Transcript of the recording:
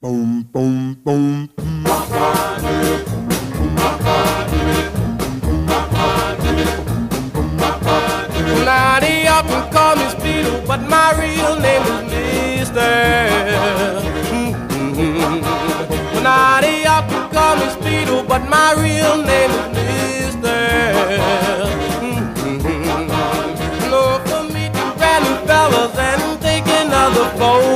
Boom, boom, boom. Now they often call me Speedo, but my real name is Mister. Now they often call me Speedo, but my real name is Mister. No, for meeting brand new fellas and taking other folks.